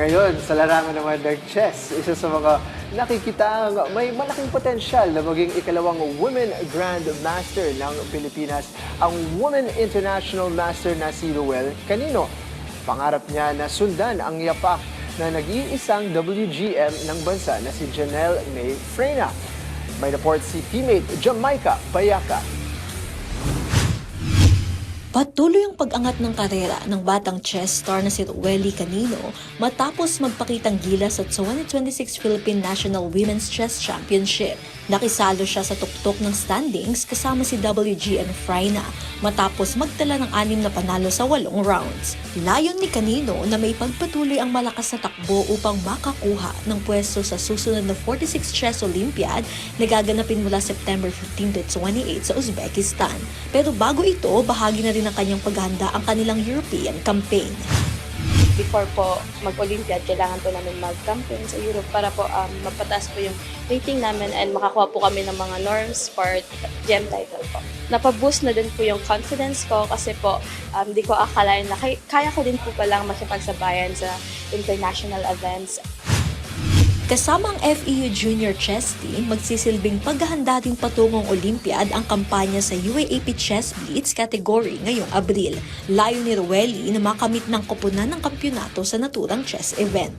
Ngayon, sa larangan naman ng chess, isa sa mga nakikita may malaking potensyal na maging ikalawang Women Grand Master ng Pilipinas, ang Women International Master na si Ruel Canino. Pangarap niya na sundan ang yapak na nag-iisang WGM ng bansa na si Janelle May Freyna. May report si teammate Jamaica Bayaka. Patuloy ang pag-angat ng karera ng batang chess star na si Ruel Canino matapos magpakitang gilas at sa 2026 Philippine National Women's Chess Championship. Nakisalo siya sa tuktok ng standings kasama si WGM Freyna matapos magtala ng 6 na panalo sa 8 rounds. Layon ni Canino na may pagpatuloy ang malakas na takbo upang makakuha ng pwesto sa susunod na 46 Chess Olympiad na gaganapin mula September 15 to 28 sa Uzbekistan. Pero bago ito, bahagi na rin ng kanyang paghahanda ang kanilang European campaign. Before po mag-Olympiad, kailangan po namin mag-campaign sa Europe para po mapataas po yung rating namin and makakuha po kami ng mga norms for gem title po. Napaboost na din po yung confidence ko kasi po di ko akalain na kaya ko din po palang makipagsabayan sa international events. Kasama ang FEU Junior Chess Team, magsisilbing paghahanda din patungong Olympiad ang kampanya sa UAAP Chess Blitz category ngayong Abril. Layo ni Ruel na makamit ng koponan ng kampyonato sa naturang chess event.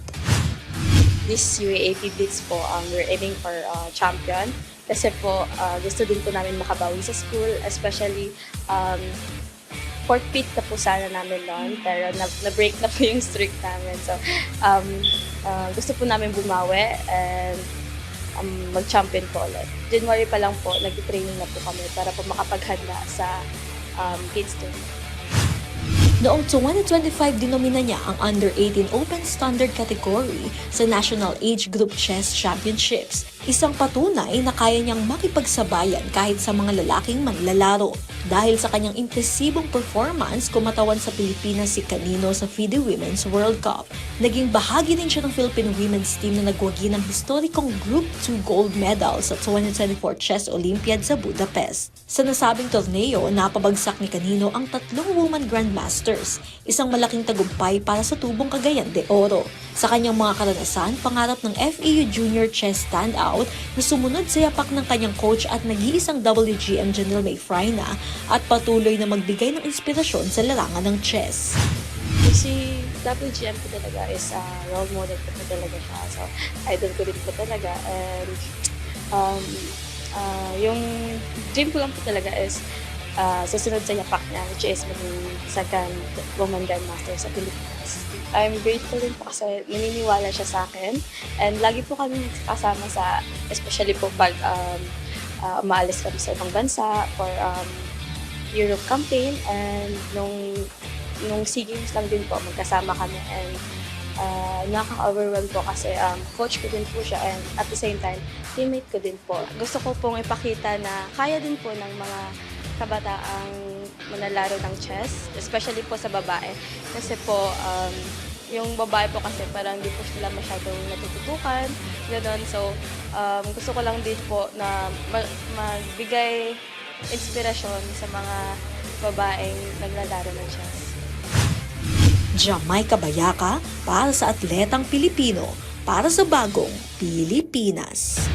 This UAAP Blitz po, we're aiming for champion kasi po gusto din po namin makabawi sa school, especially fourth pit na po sana namin noon, pero na-break na po yung streak namin. So, gusto po namin bumawi and mag-champion po ulit. January pa lang po, nag-training na po kami para po makapaghanda sa kids tournament. Noong 2025, dinomina niya ang Under-18 Open Standard category sa National Age Group Chess Championships. Isang patunay na kaya niyang makipagsabayan kahit sa mga lalaking manlalaro. Dahil sa kanyang impresibong performance, kumatawan sa Pilipinas si Canino sa FIDE Women's World Cup. Naging bahagi din siya ng Philippine Women's Team na nagwagi ng historikong Group 2 gold medal sa 2024 Chess Olympiad sa Budapest. Sa nasabing torneo, napabagsak ni Canino ang 3 woman grandmasters, isang malaking tagumpay para sa tubong Cagayan de Oro. Sa kanyang mga karanasan, pangarap ng FEU Junior Chess standout na sumunod sa yapak ng kanyang coach at nag-iisang WGM Janelle May Freyna at patuloy na magbigay ng inspirasyon sa larangan ng chess. Si WGM po talaga is role model po talaga siya. So, idol ko rin po talaga. And yung dream ko lang po talaga is susunod sa yapak niya, which is maging second woman grandmaster sa Pilipinas. I'm grateful din po kasi naniniwala siya sa akin. And lagi po kami kasama sa, especially po pag umaalis kami sa ibang bansa for Europe campaign. And nung SEA Games lang din po, magkasama kami. And nakaka-overwhelm po kasi coach ko din po siya and at the same time, teammate ko din po. Gusto ko pong ipakita na kaya din po ng mga kabataang manlalaro ng chess, especially po sa babae. Kasi po, yung babae po kasi parang hindi po sila masyadong natututukan, gano'n. So, gusto ko lang din po na magbigay inspirasyon sa mga babaeng naglalaro ng chess. Jamaica Bayaka para sa atletang Pilipino, para sa bagong Pilipinas.